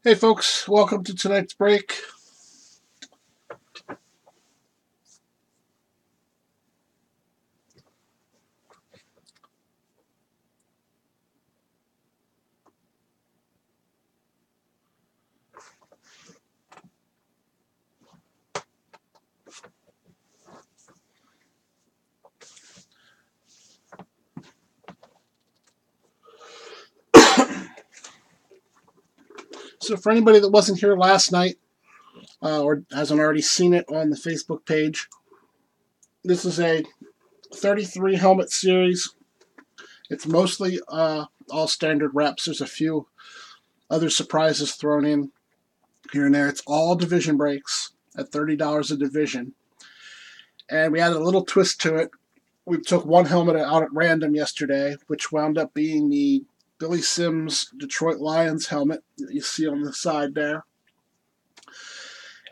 Hey folks, welcome to tonight's break. So for anybody that wasn't here last night or hasn't already seen it on the Facebook page, this is a 33 helmet series. It's mostly all standard reps. There's a few other surprises thrown in here and there. It's all division breaks at $30 a division. And we added a little twist to it. We took one helmet out at random yesterday, which wound up being the Billy Sims Detroit Lions helmet that you see on the side there.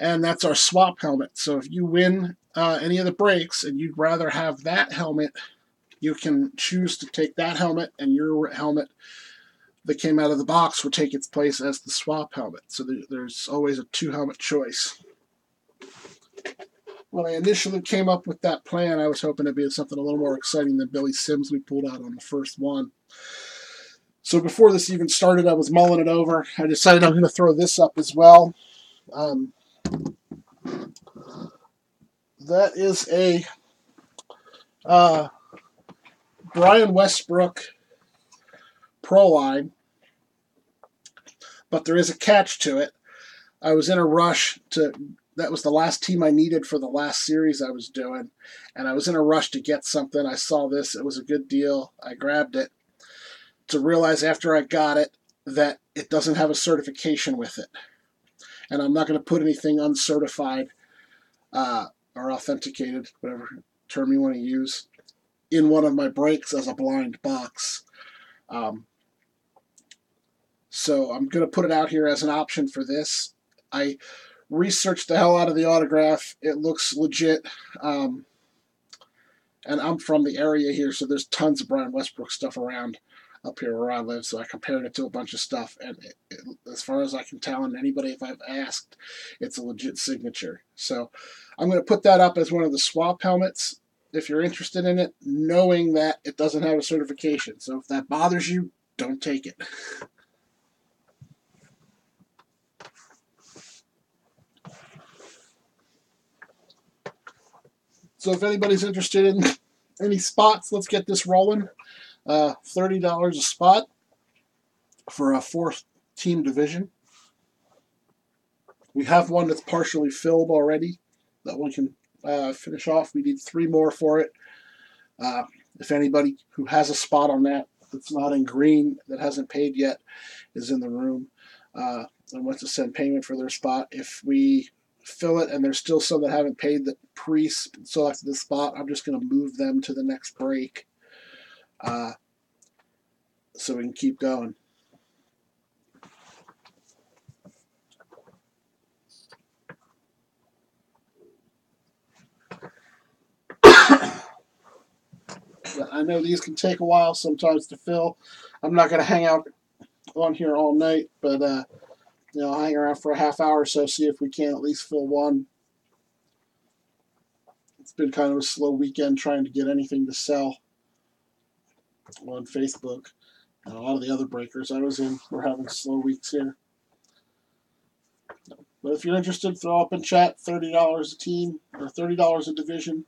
And that's our swap helmet. So if you win any of the breaks and you'd rather have that helmet, you can choose to take that helmet, and your helmet that came out of the box would take its place as the swap helmet. So there's always a two helmet choice. When I initially came up with that plan, I was hoping to be something a little more exciting than Billy Sims we pulled out on the first one. So before this even started, I was mulling it over. I decided I'm going to throw this up as well. That is a Brian Westbrook Pro line, but there is a catch to it. I was in a rush that was the last team I needed for the last series I was doing, and I was in a rush to get something. I saw this, it was a good deal. I grabbed it to realize after I got it that it doesn't have a certification with it. And I'm not going to put anything uncertified or authenticated, whatever term you want to use, in one of my breaks as a blind box. So I'm going to put it out here as an option for this. I researched the hell out of the autograph. It looks legit. And I'm from the area here, so there's tons of Brian Westbrook stuff around up here where I live. So I compared it to a bunch of stuff. And as far as I can tell, and anybody if I've asked, it's a legit signature. So I'm going to put that up as one of the swap helmets if you're interested in it, knowing that it doesn't have a certification. So if that bothers you, don't take it. So if anybody's interested in any spots, let's get this rolling. $30 a spot for a 4-team division. We have one that's partially filled already that we can finish off. We need 3 more for it. If anybody who has a spot on that's not in green, that hasn't paid yet, is in the room and wants to send payment for their spot, if we fill it and there's still some that haven't paid that pre-selected the spot, I'm just going to move them to the next break so we can keep going. I know these can take a while sometimes to fill. I'm not going to hang out on here all night, but I'll hang around for a half hour or so, see if we can at least fill one. It's been kind of a slow weekend trying to get anything to sell on Facebook. And a lot of the other breakers I was in were having slow weeks here. But if you're interested, throw up in chat, $30 a team or $30 a division.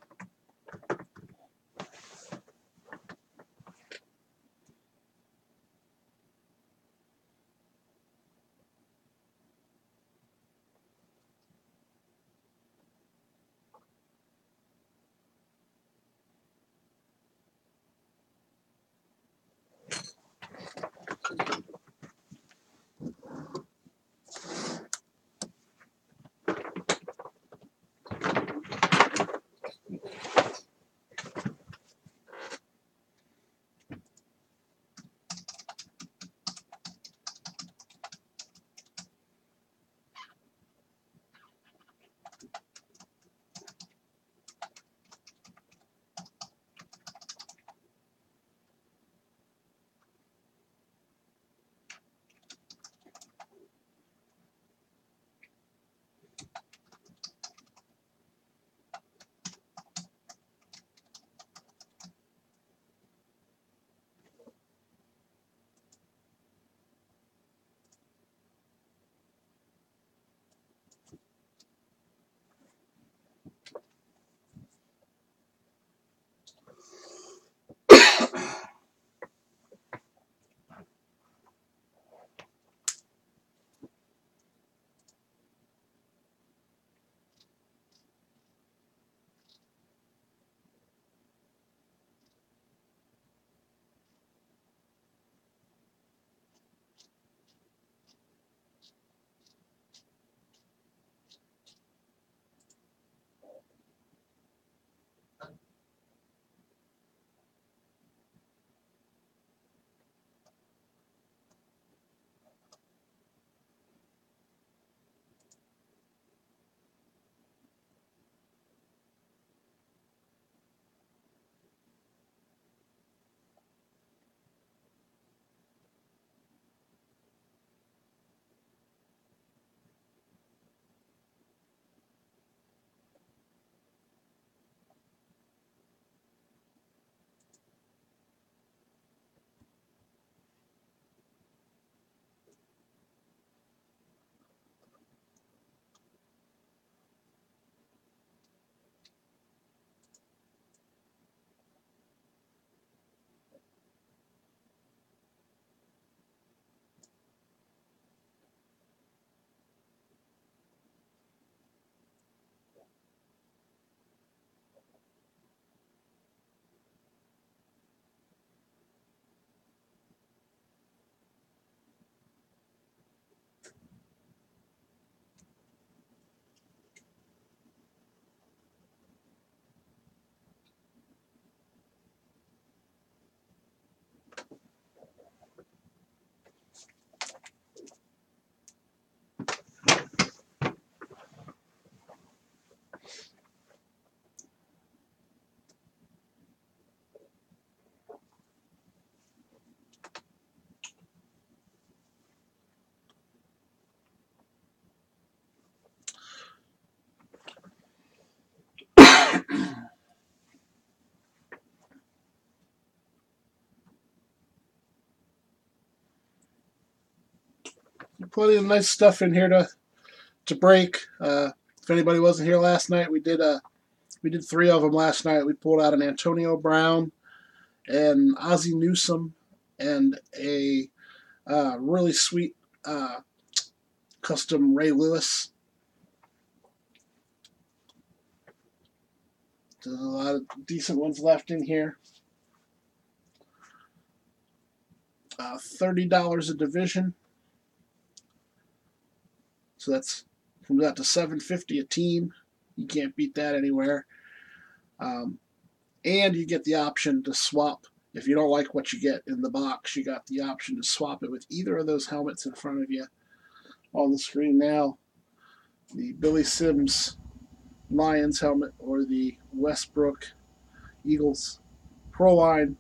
Plenty of nice stuff in here to break. If anybody wasn't here last night, we did three of them last night. We pulled out an Antonio Brown and Ozzie Newsome and a really sweet custom Ray Lewis. There's a lot of decent ones left in here. $30 a division. So that's comes out to $7.50 a team. You can't beat that anywhere. And you get the option to swap. If you don't like what you get in the box, you got the option to swap it with either of those helmets in front of you on the screen now. The Billy Sims Lions helmet or the Westbrook Eagles Pro Line.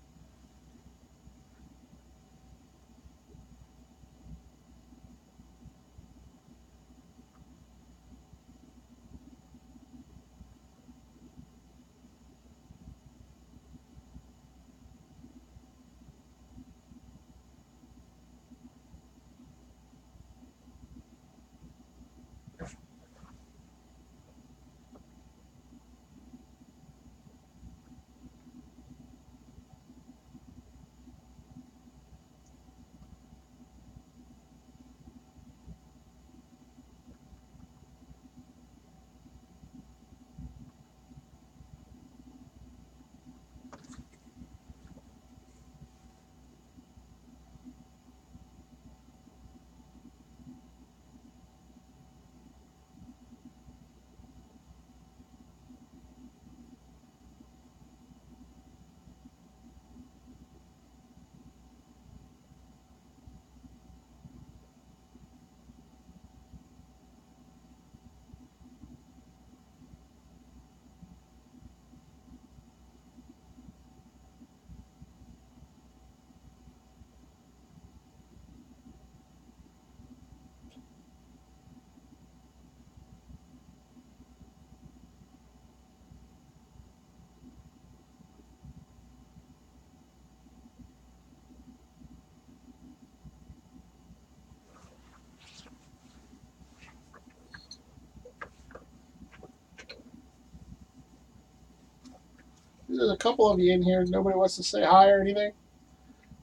There's a couple of you in here. Nobody wants to say hi or anything.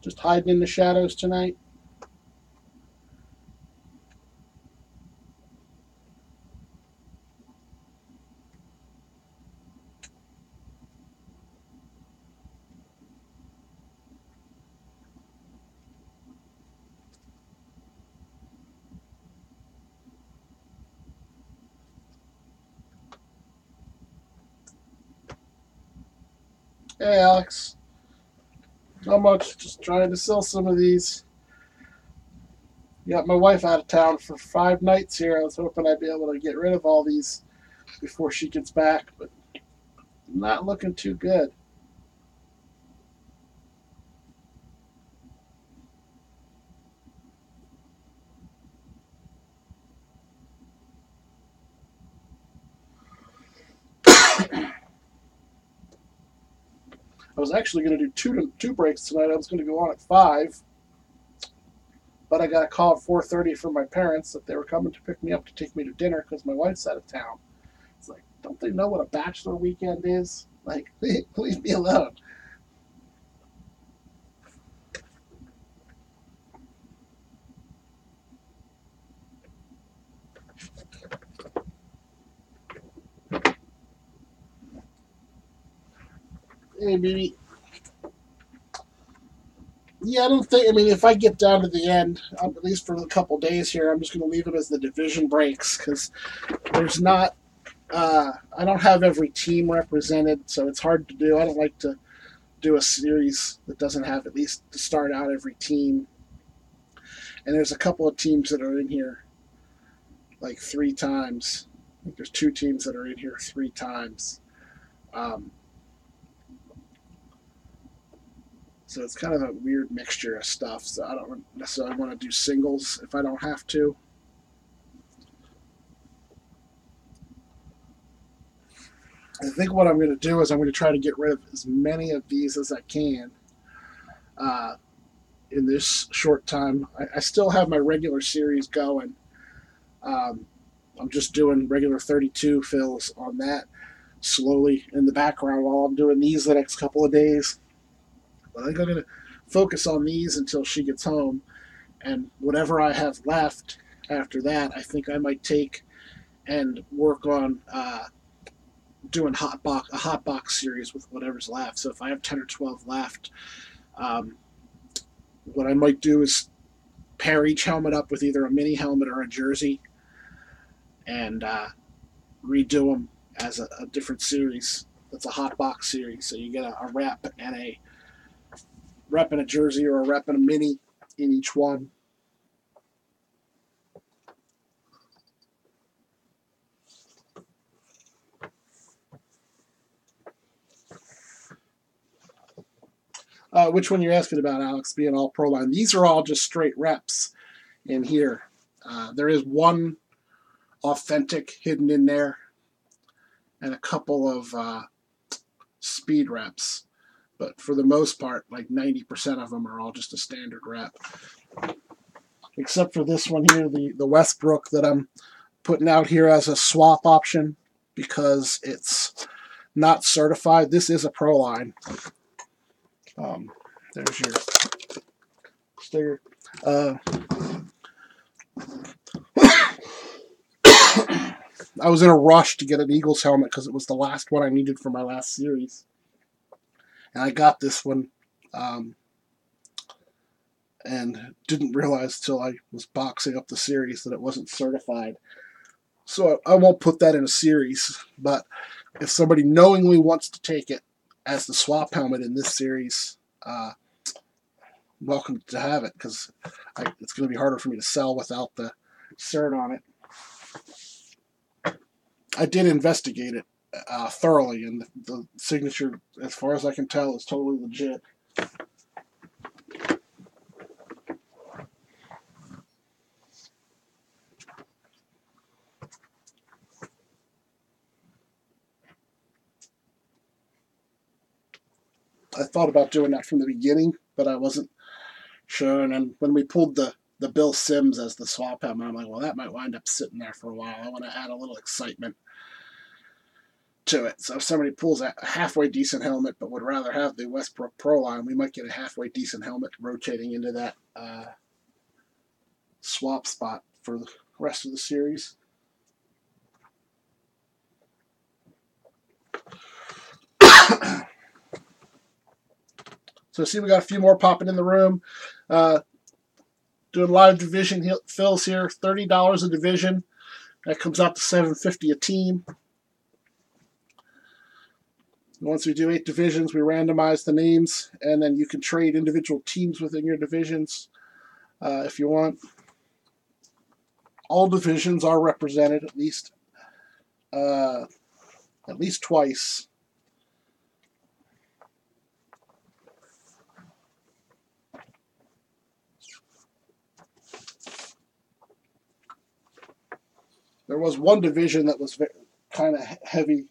Just hiding in the shadows tonight. Hey, Alex. Not much. Just trying to sell some of these. Got my wife out of town for 5 nights here. I was hoping I'd be able to get rid of all these before she gets back, but not looking too good. I was actually going to do two breaks tonight. I was going to go on at 5, but I got a call at 4:30 from my parents that they were coming to pick me up to take me to dinner because my wife's out of town. It's like, don't they know what a bachelor weekend is? Like, leave me alone. Hey, baby. Yeah, I don't think. I mean, if I get down to the end, at least for a couple days here, I'm just going to leave it as the division breaks because there's not. I don't have every team represented, so it's hard to do. I don't like to do a series that doesn't have at least to start out every team. And there's a couple of teams that are in here like 3 times. I think there's 2 teams that are in here 3 times. Um, so it's kind of a weird mixture of stuff. So I don't necessarily want to do singles if I don't have to. I think what I'm going to do is I'm going to try to get rid of as many of these as I can. Uh, in this short time. I still have my regular series going. Um, I'm just doing regular 32 fills on that slowly in the background while I'm doing these the next couple of days. But I think I'm going to focus on these until she gets home. And whatever I have left after that, I think I might take and work on doing a hot box series with whatever's left. So if I have 10 or 12 left, um, what I might do is pair each helmet up with either a mini helmet or a jersey, and redo them as a different series. That's a hot box series. So you get a rep and a jersey or a rep and a mini in each one. Which one you're asking about, Alex? Being all pro line. These are all just straight reps in here. There is one authentic hidden in there, and a couple of speed reps. But for the most part, like 90% of them are all just a standard rep. Except for this one here, the Westbrook that I'm putting out here as a swap option because it's not certified. This is a pro line. There's your sticker. I was in a rush to get an Eagles helmet because it was the last one I needed for my last series. And I got this one and didn't realize till I was boxing up the series that it wasn't certified. So I won't put that in a series, but if somebody knowingly wants to take it as the swap helmet in this series, welcome to have it, because it's going to be harder for me to sell without the cert on it. I did investigate it thoroughly, and the signature, as far as I can tell, is totally legit. I thought about doing that from the beginning, but I wasn't sure. And then when we pulled the Bill Sims as the swap helmet, I'm like, well, that might wind up sitting there for a while. I want to add a little excitement to it. So if somebody pulls a halfway decent helmet but would rather have the Westbrook Pro line, we might get a halfway decent helmet rotating into that swap spot for the rest of the series. So see, we got a few more popping in the room. Doing live division fills here, $30 a division. That comes out to $7.50 a team. Once we do 8 divisions, we randomize the names, and then you can trade individual teams within your divisions if you want. All divisions are represented at least twice. There was one division that was kind of heavy,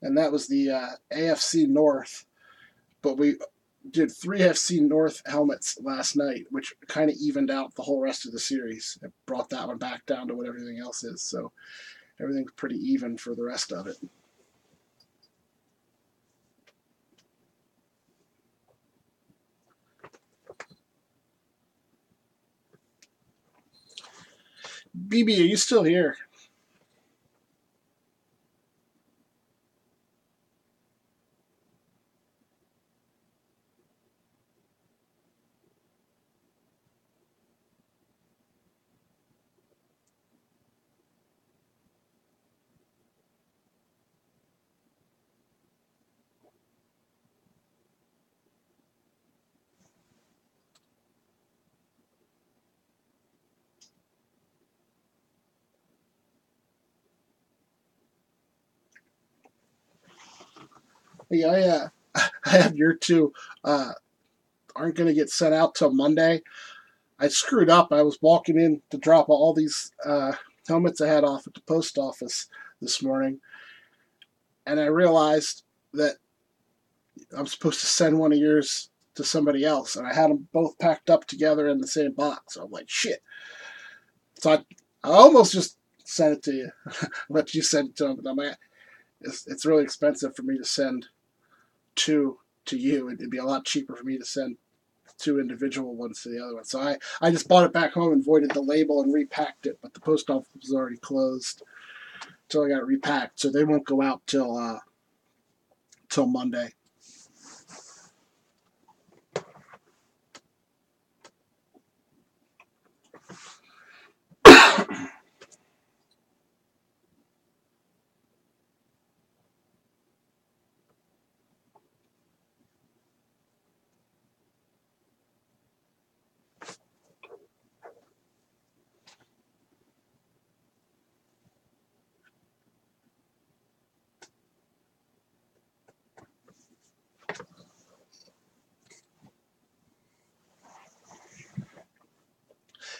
and that was the AFC North. But we did 3 AFC North helmets last night, which kind of evened out the whole rest of the series. It brought that one back down to what everything else is. So everything's pretty even for the rest of it. BB, are you still here? Yeah, I have your 2 aren't going to get sent out till Monday. I screwed up. I was walking in to drop all these helmets I had off at the post office this morning, and I realized that I'm supposed to send one of yours to somebody else, and I had them both packed up together in the same box. So I'm like, shit. So I almost just sent it to you, let you send it to them. But I'm like, it's really expensive for me to send two to you. It'd be a lot cheaper for me to send two individual ones to the other one. So I just bought it back home and voided the label and repacked it, but the post office was already closed until I got it repacked. So they won't go out till Monday.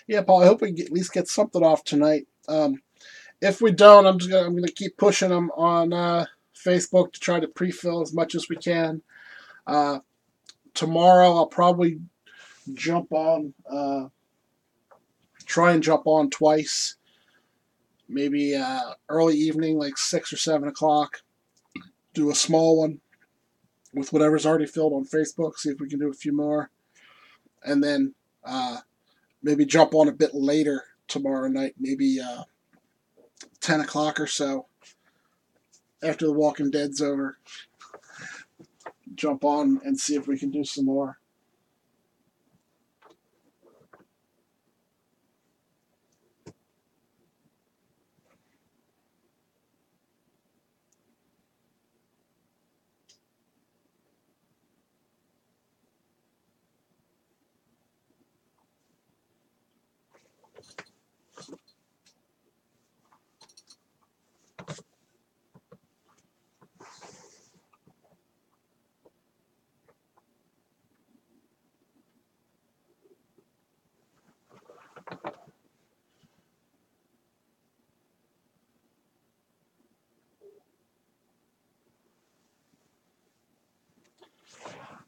Yeah, Paul. I hope we at least get something off tonight. If we don't, I'm gonna keep pushing them on Facebook to try to pre-fill as much as we can. Uh, Tomorrow I'll probably jump on, try and jump on twice, maybe early evening, like 6 or 7 o'clock. Do a small one with whatever's already filled on Facebook. See if we can do a few more, and then maybe jump on a bit later tomorrow night, maybe 10 o'clock or so after The Walking Dead's over. Jump on and see if we can do some more.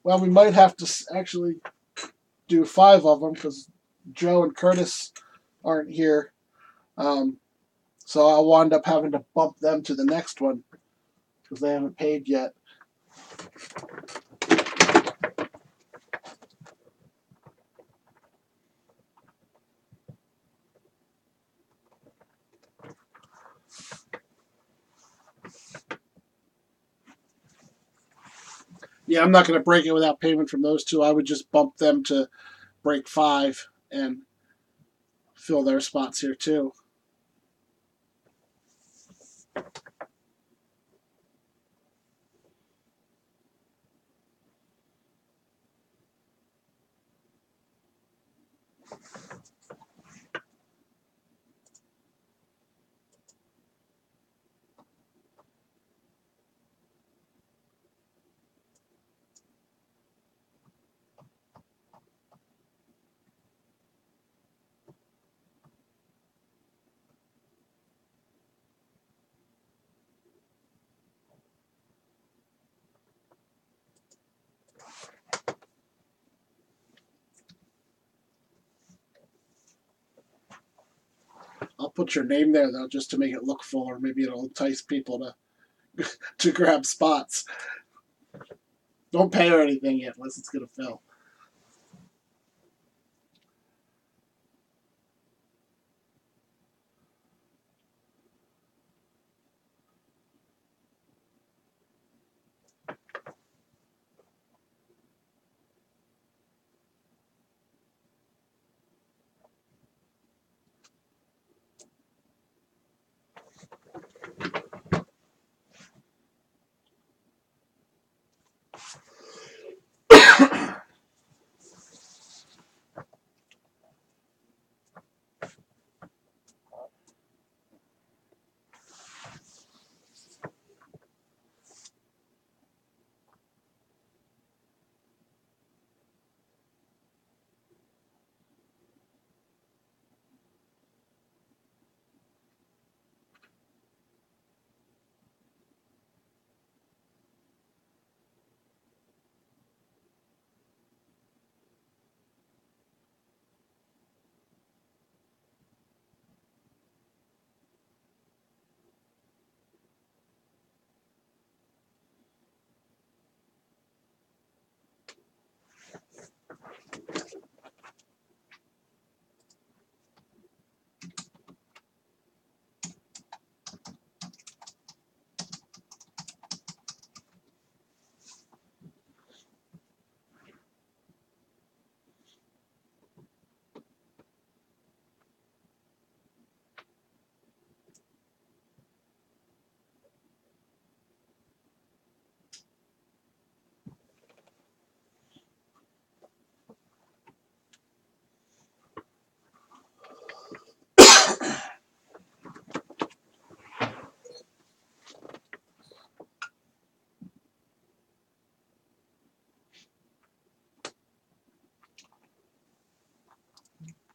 Well, we might have to actually do 5 of them because Joe and Curtis aren't here. Um, so I'll wind up having to bump them to the next one because they haven't paid yet. Yeah, I'm not going to break it without payment from those two. I would just bump them to break 5 and fill their spots here too. I'll put your name there though, just to make it look fuller. Maybe it'll entice people to grab spots. Don't pay or anything yet, unless it's going to fill.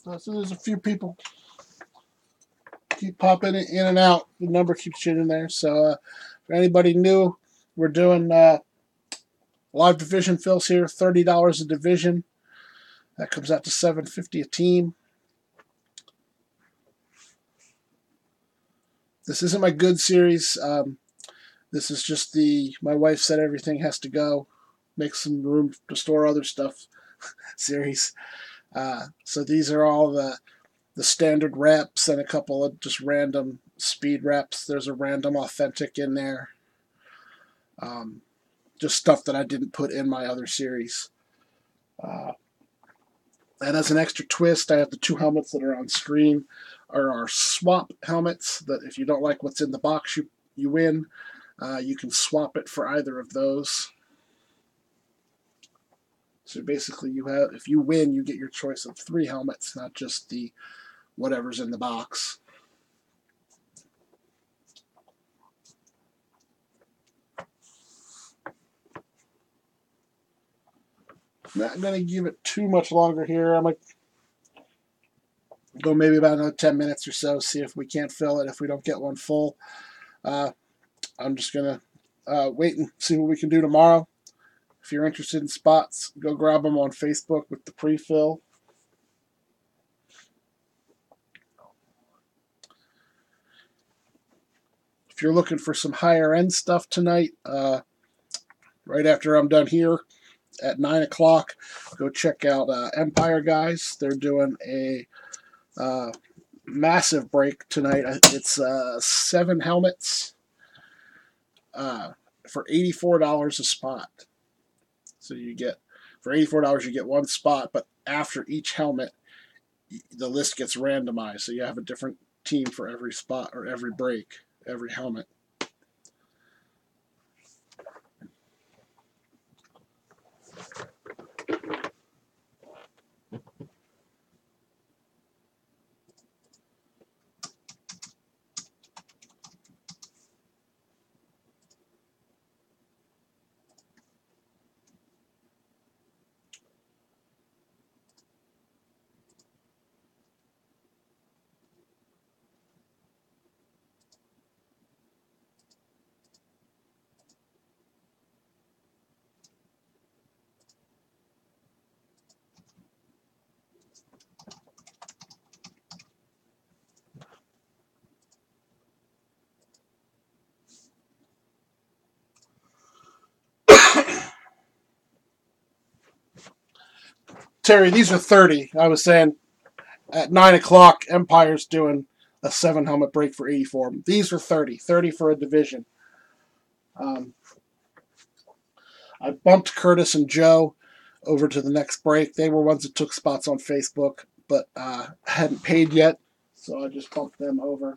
So there's a few people keep popping in and out. The number keeps shooting there. So for anybody new, we're doing live division fills here, $30 a division. That comes out to $7.50 a team. This isn't my good series. This is just my wife said everything has to go. Make some room to store other stuff series. So these are all the standard reps and a couple of just random speed reps. There's a random authentic in there. Just stuff that I didn't put in my other series. And as an extra twist, I have the two helmets that are on screen are our swap helmets that if you don't like what's in the box you win, you can swap it for either of those. So basically if you win, you get your choice of 3 helmets, not just the whatever's in the box. Not going to give it too much longer here. I might go maybe about another 10 minutes or so, see if we can't fill it, if we don't get one full. I'm just going to wait and see what we can do tomorrow. If you're interested in spots, go grab them on Facebook with the pre-fill. If you're looking for some higher end stuff tonight, right after I'm done here at 9 o'clock, go check out Empire Guys. They're doing a massive break tonight. It's 7 helmets for $84 a spot. So for $84 you get 1 spot, but after each helmet, the list gets randomized. So you have a different team for every spot or every break, every helmet. Terry, these are 30. I was saying at 9 o'clock, Empire's doing a 7 helmet break for 84. These are 30. 30 for a division. I bumped Curtis and Joe over to the next break. They were ones that took spots on Facebook, but hadn't paid yet, so I just bumped them over.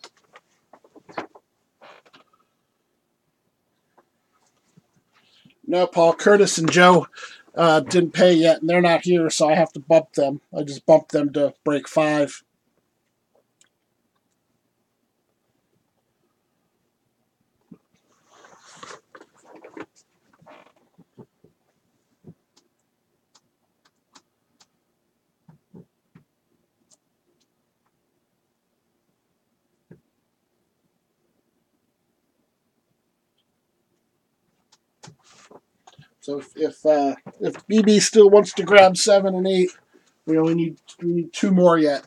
No, Paul, Curtis and Joe didn't pay yet, and they're not here, so I have to bump them. I just bumped them to break 5. So if BB still wants to grab 7 and 8, we need 2 more yet.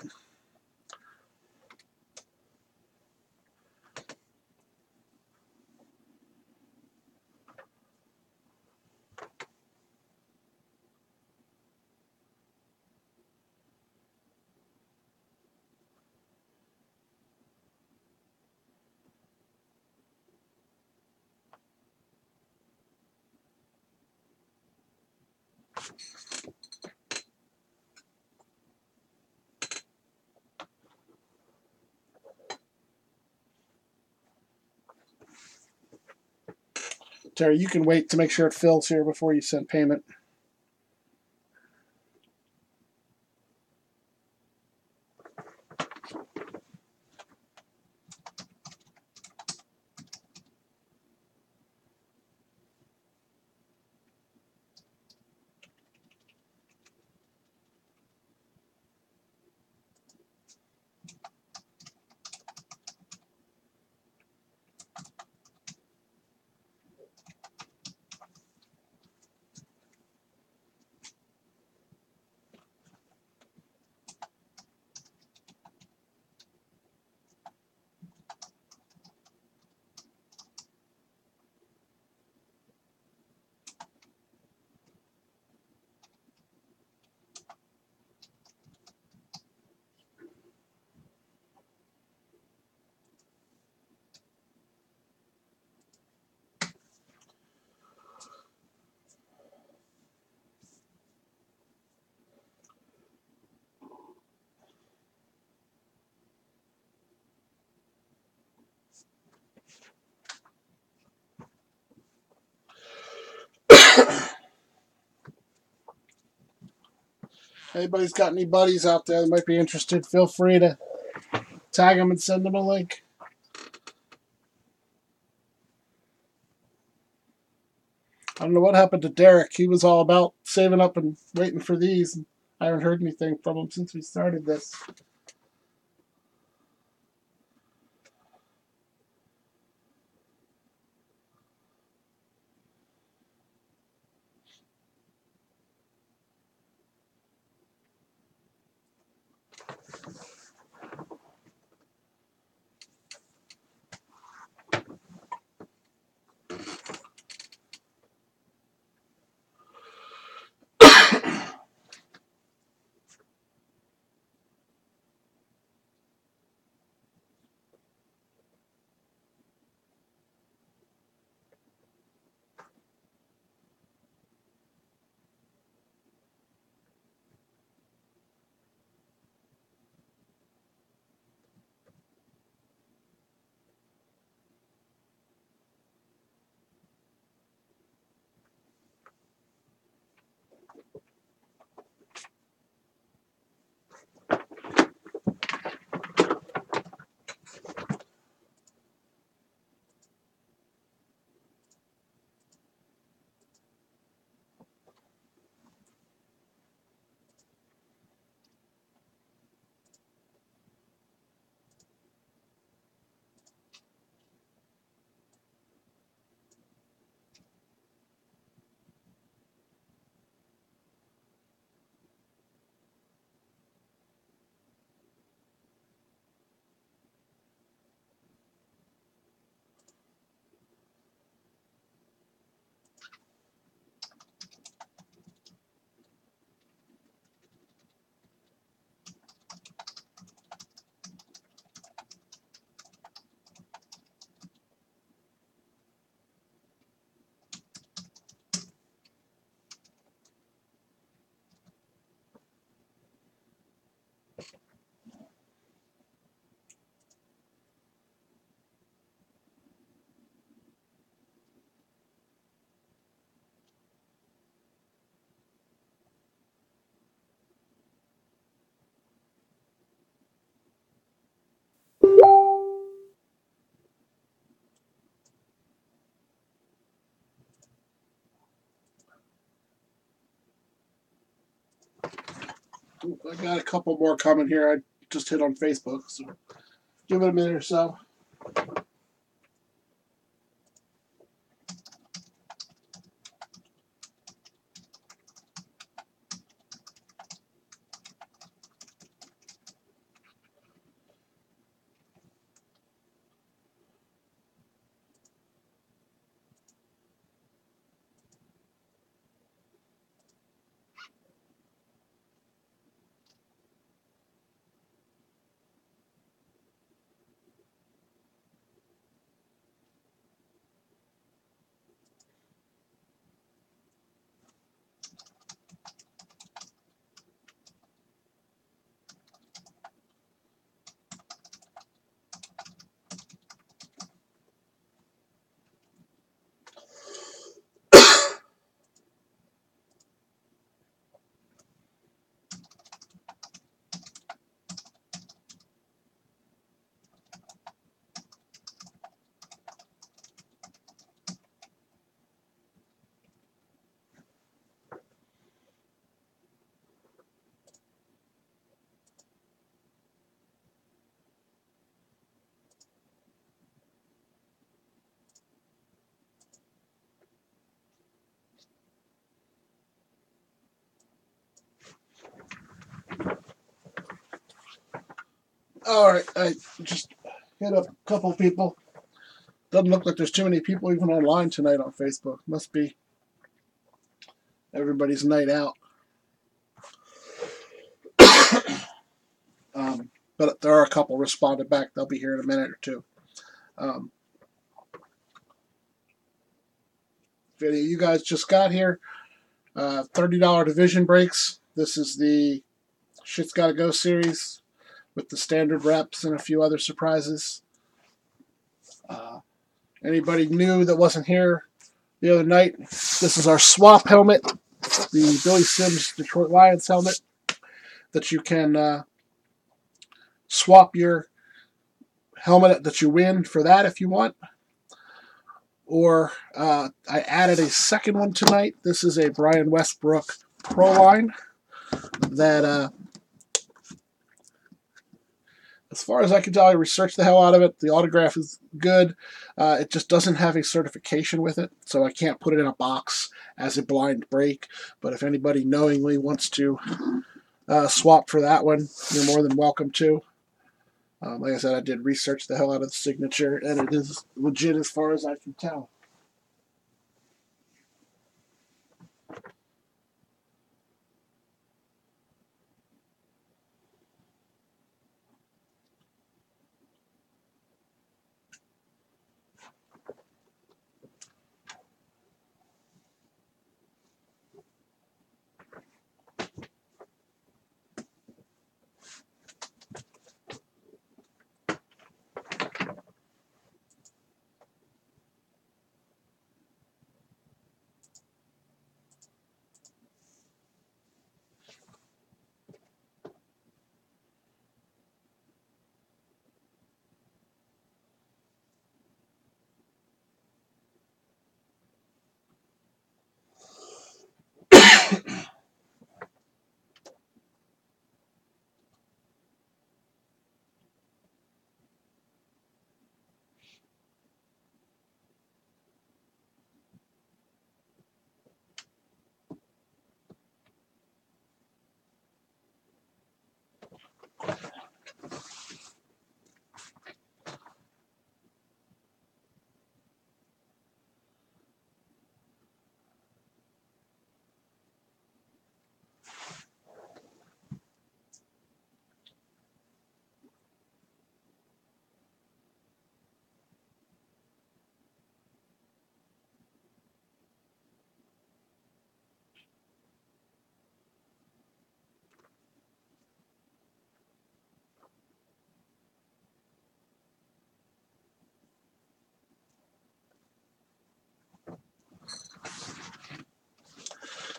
Terry, you can wait to make sure it fills here before you send payment. Anybody's got any buddies out there that might be interested, feel free to tag them and send them a link. I don't know what happened to Derek. He was all about saving up and waiting for these. I haven't heard anything from him since we started this. I got a couple more coming here. I just hit on Facebook, so give it a minute or so. All right, I just hit up a couple people. Doesn't look like there's too many people even online tonight on Facebook. Must be everybody's night out. But there are a couple responded back. They'll be here in a minute or two. If any of you guys just got here, $30 division breaks. This is the Shit's Gotta Go series with the standard reps and a few other surprises. Anybody new that wasn't here the other night, this is our swap helmet, the Billy Sims Detroit Lions helmet. that you can swap your helmet that you win for that if you want. Or I added a second one tonight. This is a Brian Westbrook Pro line that, as far as I can tell, I researched the hell out of it. The autograph is good. It just doesn't have a certification with it, so I can't put it in a box as a blind break. But if anybody knowingly wants to swap for that one, you're more than welcome to. Like I said, I did research the hell out of the signature, and it is legit as far as I can tell.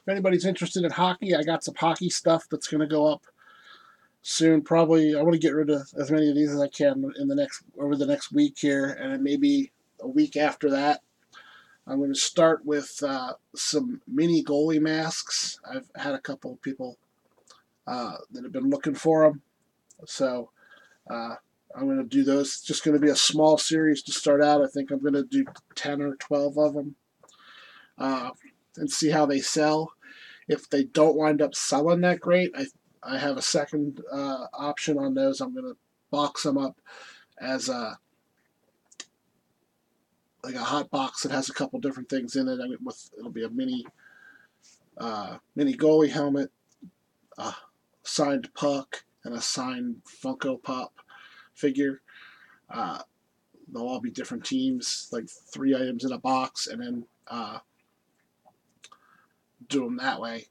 If anybody's interested in hockey, I got some hockey stuff that's going to go up soon. Probably, I want to get rid of as many of these as I can in the next over the next week here, and then maybe a week after that. I'm going to start with some mini goalie masks. I've had a couple of people that have been looking for them, so I'm going to do those. It's just going to be a small series to start out. I think I'm going to do 10 or 12 of them and see how they sell. If they don't wind up selling that great, I have a second option on those. I'm going to box them up as like a hot box that has a couple different things in it. I mean, it'll be a mini goalie helmet, a signed puck, and a signed Funko Pop figure. Uh, they'll all be different teams, like 3 items in a box, and then do them that way.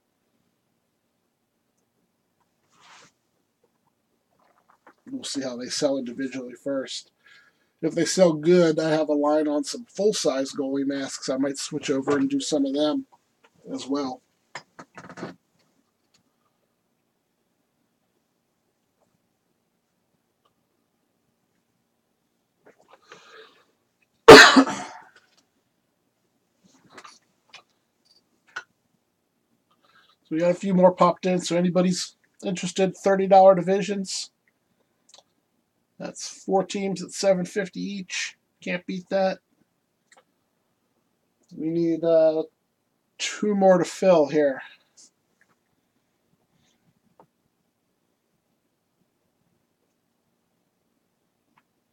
We'll see how they sell individually first. If they sell good, I have a line on some full-size goalie masks. I might switch over and do some of them as well. So we got a few more popped in. So anybody's interested, $30 divisions. That's 4 teams at $7.50 each. Can't beat that. We need 2 more to fill here.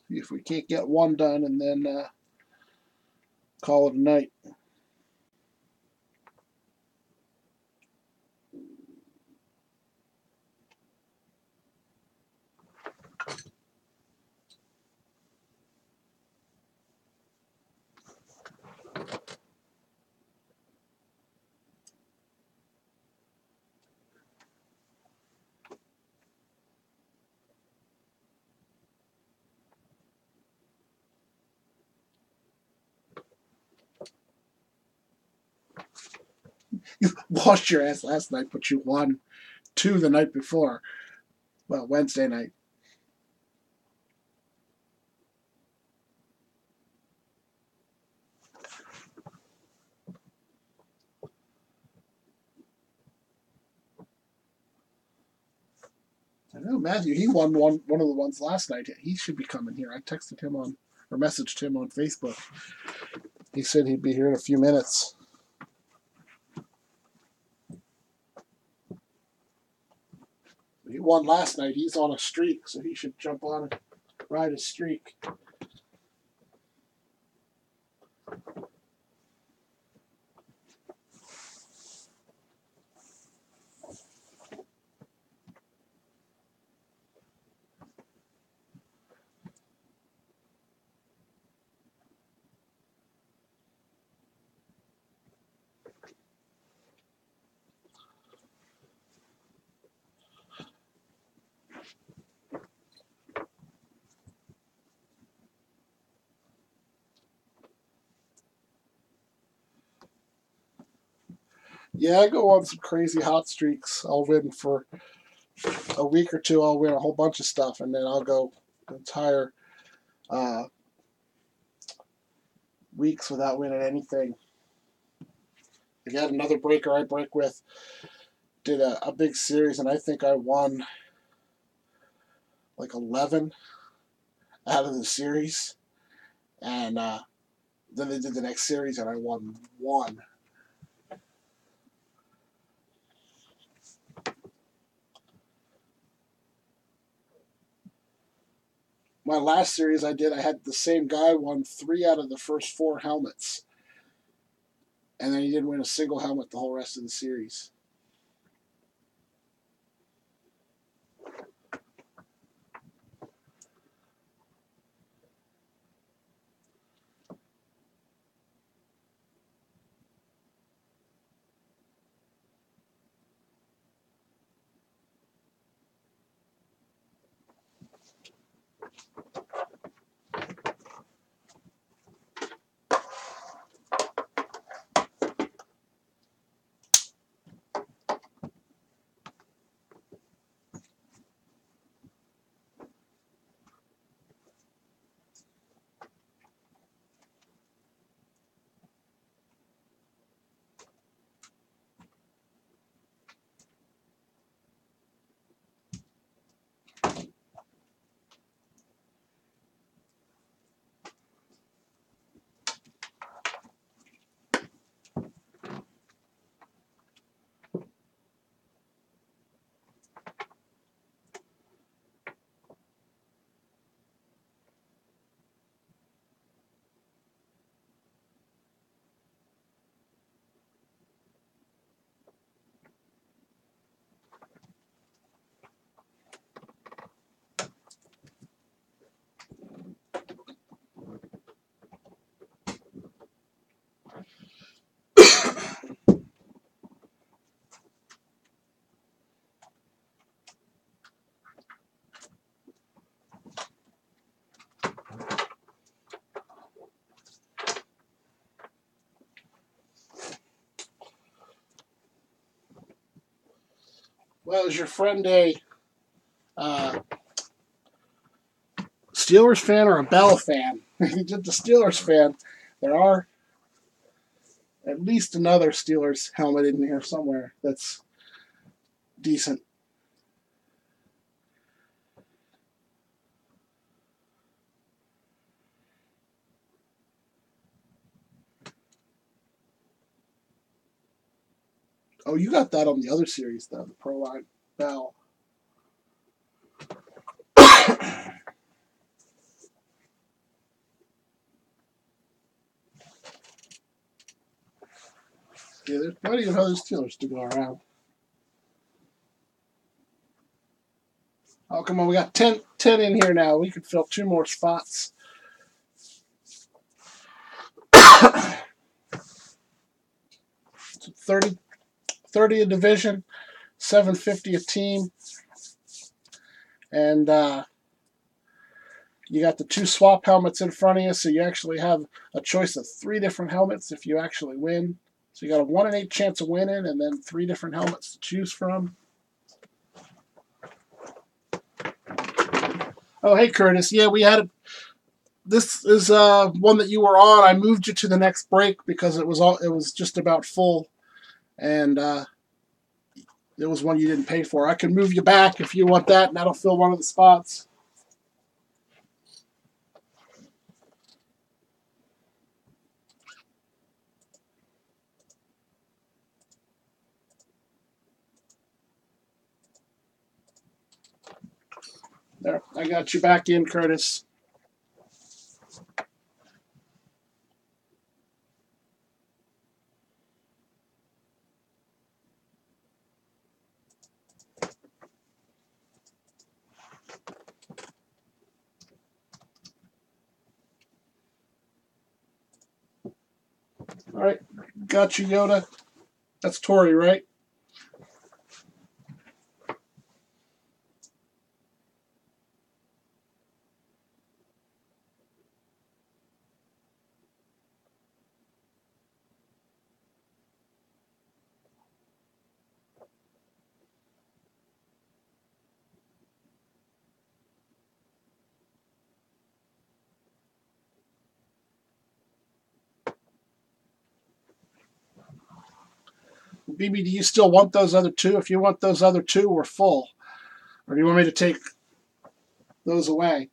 See if we can't get one done and then call it a night. You lost your ass last night, but you won. 2 the night before. Well, Wednesday night. I know Matthew. He won one of the ones last night. He should be coming here. I texted him on or messaged him on Facebook. He said he'd be here in a few minutes. He won last night. He's on a streak, so he should jump on and ride his streak. Yeah, I go on some crazy hot streaks. I'll win for a week or two. I'll win a whole bunch of stuff, and then I'll go entire weeks without winning anything. Again, another breaker I break with did a big series, and I think I won like 11 out of the series. And then they did the next series, and I won 1. My last series I had the same guy won 3 out of the first 4 helmets. And then he didn't win a single helmet the whole rest of the series. Well, is your friend a Steelers fan or a Bell fan? If he's just a Steelers fan, there are at least another Steelers helmet in here somewhere that's decent. Oh, you got that on the other series, though, the Pro Line Bell. Yeah, there's plenty of other Steelers to go around. Oh, come on. We got 10 in here now. We could fill 2 more spots. 30 a division, $750 a team. And you got the 2 swap helmets in front of you, so you actually have a choice of 3 different helmets if you actually win. So you got a 1 in 8 chance of winning, and then 3 different helmets to choose from. Oh, hey Curtis. Yeah, we had this is one that you were on. I moved you to the next break because it was just about full, and it was one you didn't pay for. I can move you back if you want that, and that'll fill one of the spots. There, I got you back in, Curtis. All right, got you, Yoda. That's Tori, right? BB, do you still want those other two? If you want those other two, we're full. Or do you want me to take those away?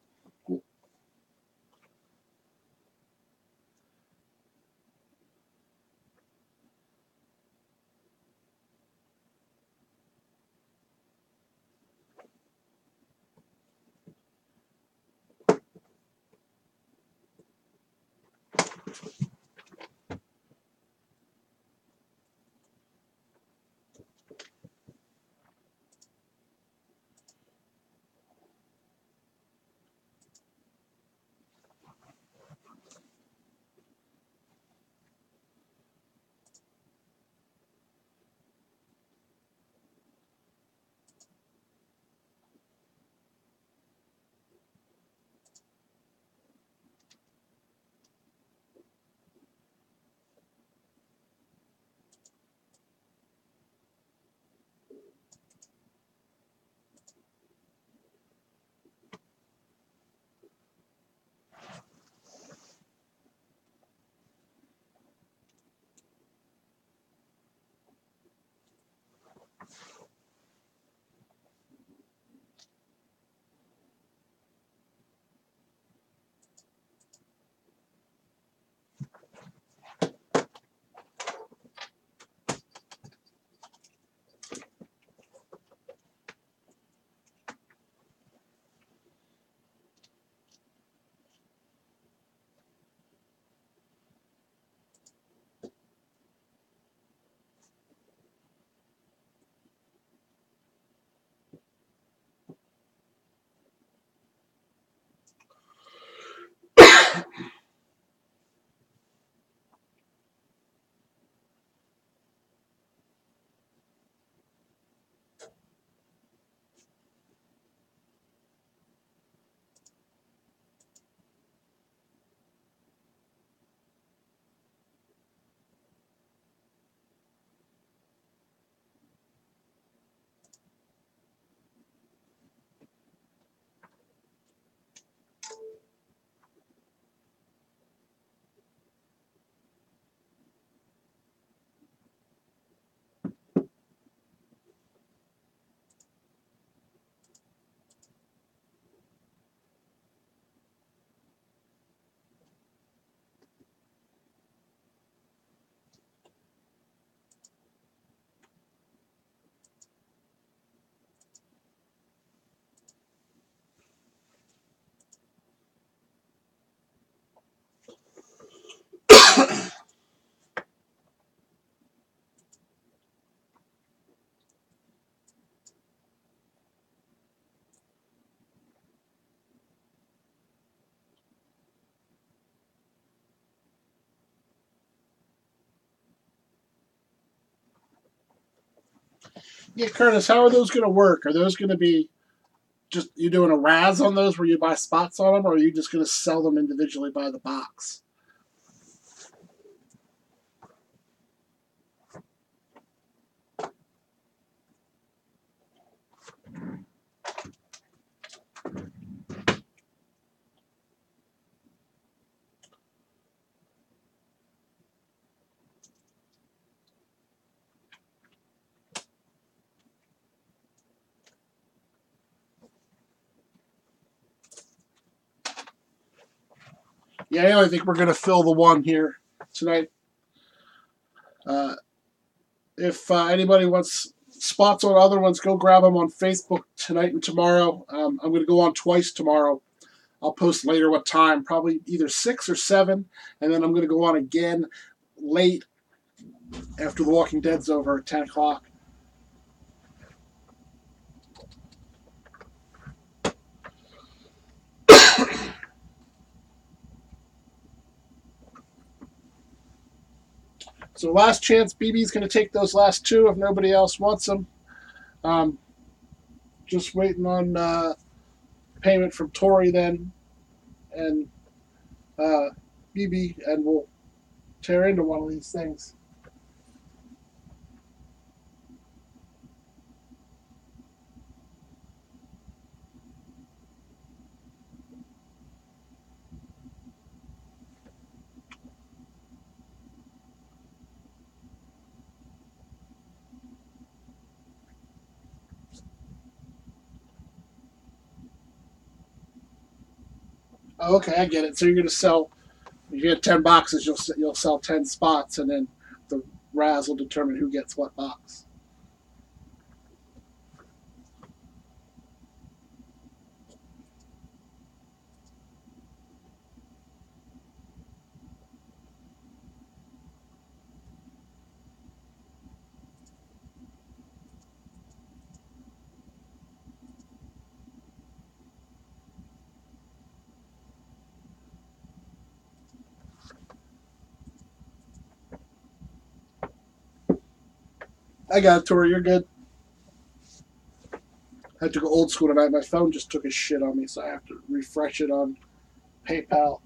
Yeah, Curtis, how are those going to work? Are those going to be just you doing a Raz on those where you buy spots on them, or are you just going to sell them individually by the box? Yeah, I think we're going to fill the one here tonight. If anybody wants spots on other ones, go grab them on Facebook tonight and tomorrow. I'm going to go on twice tomorrow. I'll post later what time, probably either 6 or 7, and then I'm going to go on again late after The Walking Dead's over at 10 o'clock. So last chance, BB's going to take those last 2 if nobody else wants them. Just waiting on payment from Tori then, and BB, and we'll tear into one of these things. Oh, okay, I get it. So you're going to sell. If you get 10 boxes, you'll sell 10 spots, and then the Raz will determine who gets what box. I got it, Tori. You're good. I had to go old school tonight. My phone just took a shit on me, so I have to refresh it on PayPal.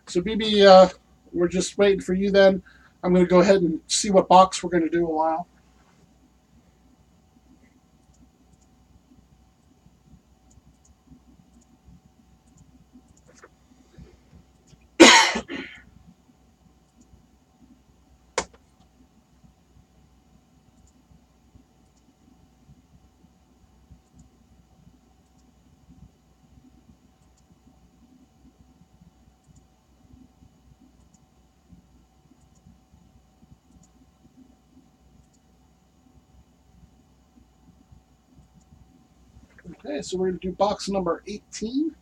So, BB, we're just waiting for you then. I'm going to go ahead and see what box we're going to do a while. Okay, so we're going to do box number 18.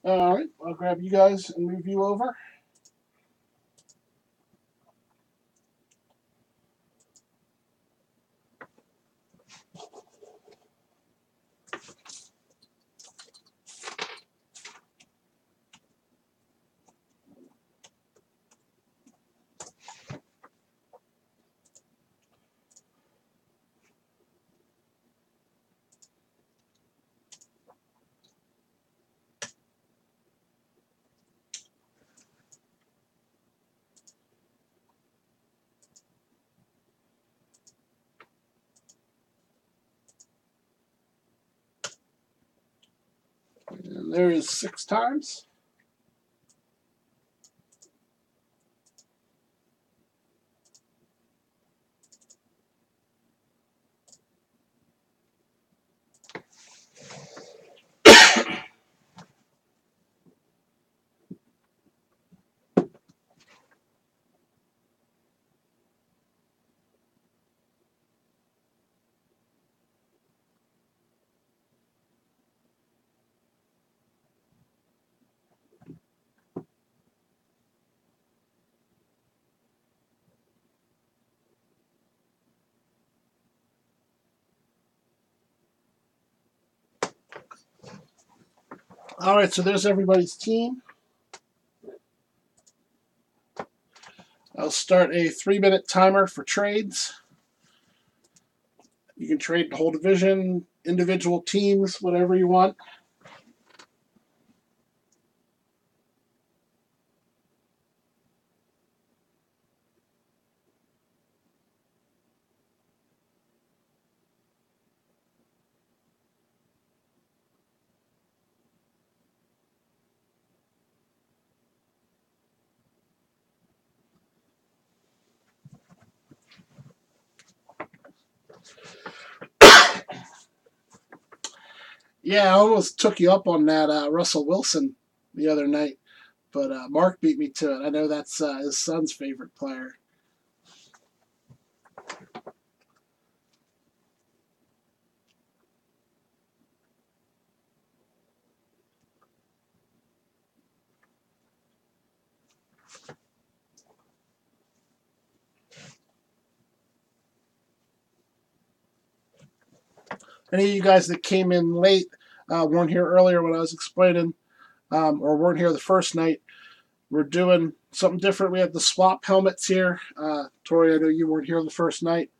All right, I'll grab you guys and move you over. And there is 6 times. All right, so there's everybody's team. I'll start a 3-minute timer for trades. You can trade the whole division, individual teams, whatever you want. Yeah, I almost took you up on that Russell Wilson the other night, but Mark beat me to it. I know that's his son's favorite player. Any of you guys that came in late weren't here earlier when I was explaining, or weren't here the first night. We're doing something different. We have the swap helmets here. Tori, I know you weren't here the first night.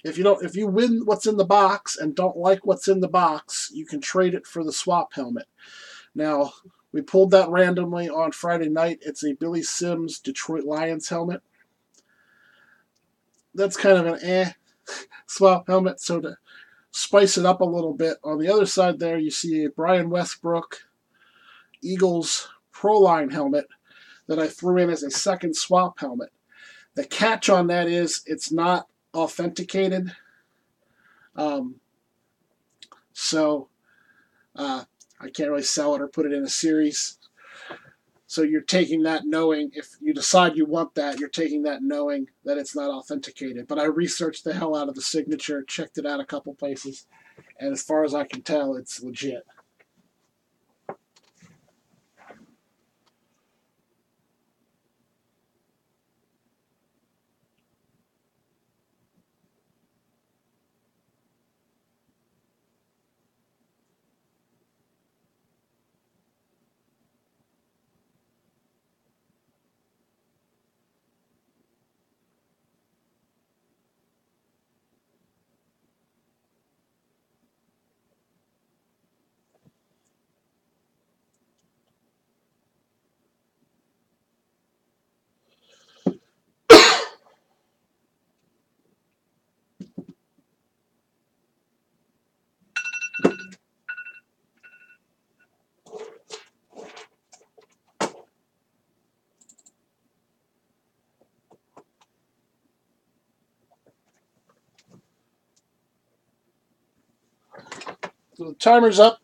If you win what's in the box and don't like what's in the box, you can trade it for the swap helmet. Now, we pulled that randomly on Friday night. It's a Billy Sims Detroit Lions helmet. That's kind of an swap helmet, so to spice it up a little bit, on the other side there you see a Brian Westbrook Eagles Pro Line helmet that I threw in as a second swap helmet. The catch on that is it's not authenticated. So I can't really sell it or put it in a series. So you're taking that knowing, if you decide you want that, you're taking that knowing that it's not authenticated. But I researched the hell out of the signature, checked it out a couple places, and as far as I can tell, it's legit. So the timer's up.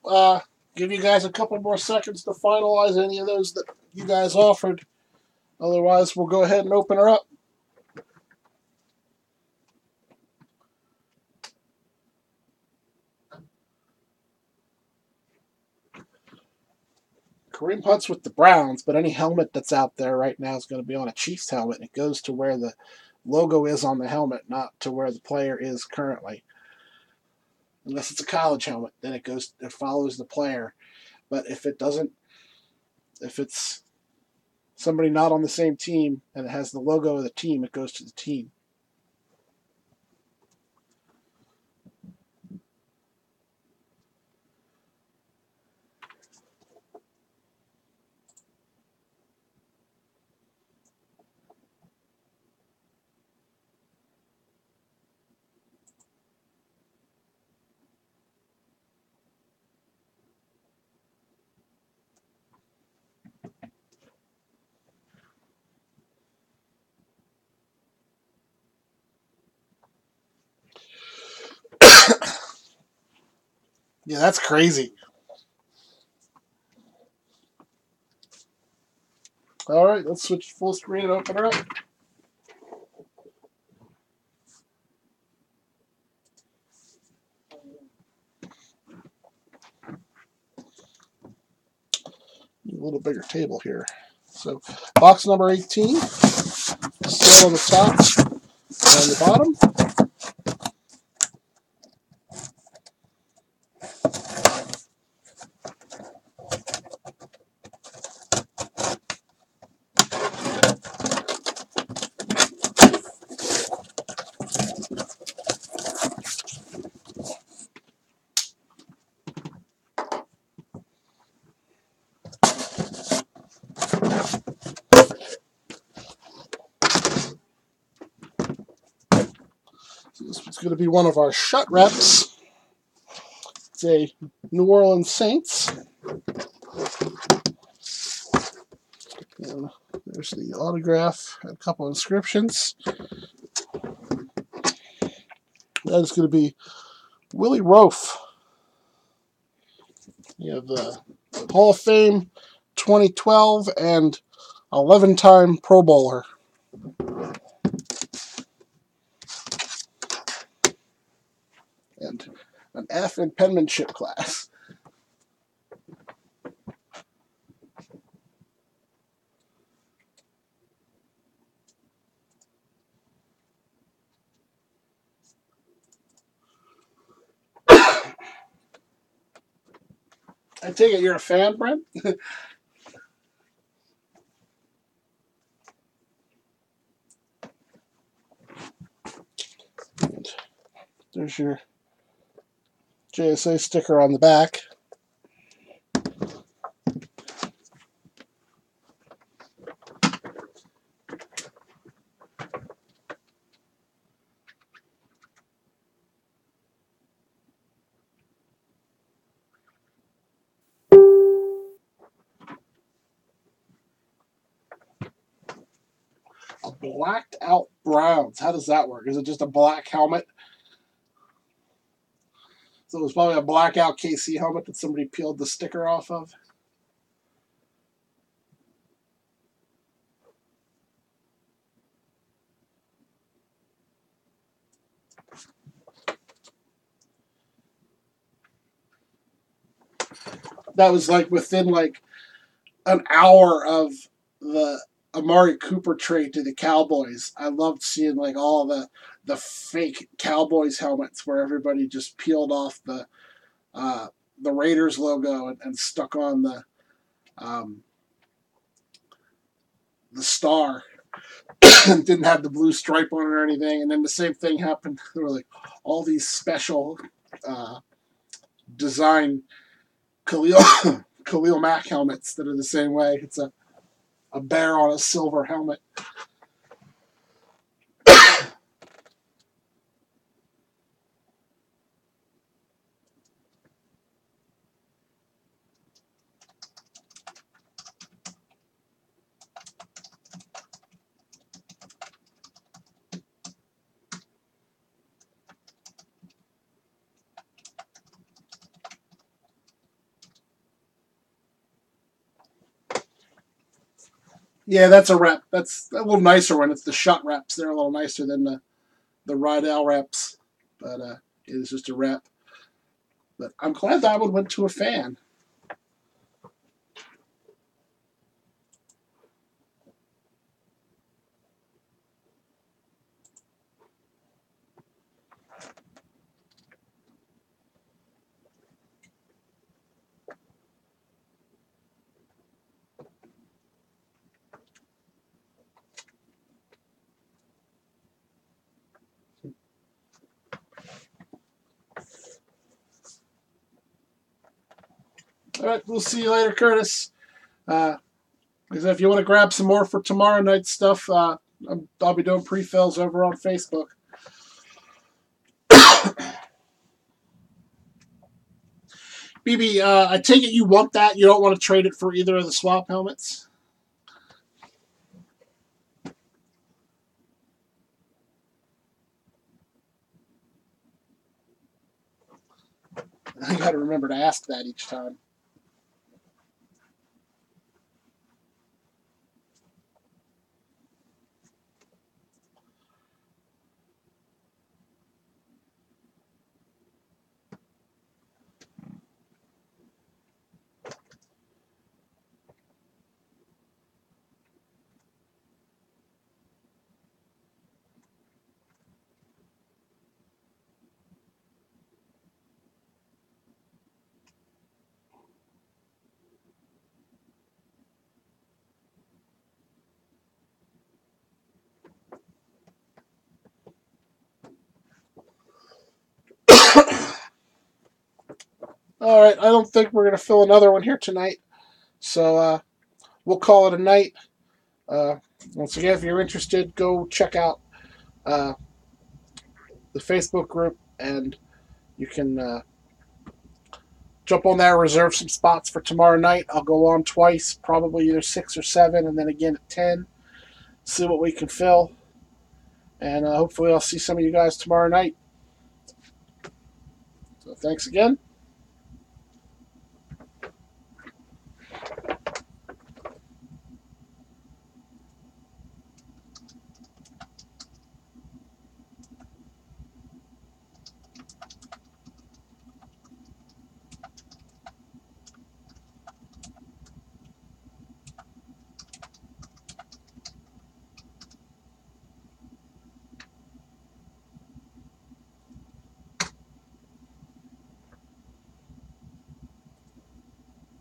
Give you guys a couple more seconds to finalize any of those that you guys offered. Otherwise, we'll go ahead and open her up. Kareem Hunt's with the Browns, but any helmet that's out there right now is going to be on a Chiefs helmet. And it goes to where the logo is on the helmet, not to where the player is currently. Unless it's a college helmet, then it follows the player. But if it's somebody not on the same team and it has the logo of the team, it goes to the team. Yeah, that's crazy. All right, let's switch full screen and open her up. A little bigger table here. So, box number 18, still on the top and the bottom. It's going to be one of our shut reps. It's a New Orleans Saints. And there's the autograph and a couple inscriptions. That is going to be Willie Roaf. You have the Hall of Fame 2012 and 11-time Pro Bowler. And an F in penmanship class. I take it you're a fan, Brent? There's your JSA sticker on the back. A blacked out Browns. How does that work? Is it just a black helmet? So it was probably a blackout KC helmet that somebody peeled the sticker off of. That was like within like an hour of the Amari Cooper trade to the Cowboys. I loved seeing like all the fake Cowboys helmets where everybody just peeled off the Raiders logo and stuck on the star and didn't have the blue stripe on it or anything. And then the same thing happened. There were like all these special design Khalil Mack helmets that are the same way. It's a bear on a silver helmet. Yeah, that's a rep. That's a little nicer when it's the shut reps. They're a little nicer than the Rydell reps, but it is just a rep. But I'm glad that one went to a fan. All right, we'll see you later, Curtis. If you want to grab some more for tomorrow night's stuff, I'll be doing pre-fills over on Facebook. BB, I take it you want that. You don't want to trade it for either of the swap helmets? I got to remember to ask that each time. All right, I don't think we're going to fill another one here tonight. So we'll call it a night. Once again, if you're interested, go check out the Facebook group, and you can jump on there, reserve some spots for tomorrow night. I'll go on twice, probably either 6 or 7, and then again at 10. See what we can fill. And hopefully I'll see some of you guys tomorrow night. So thanks again.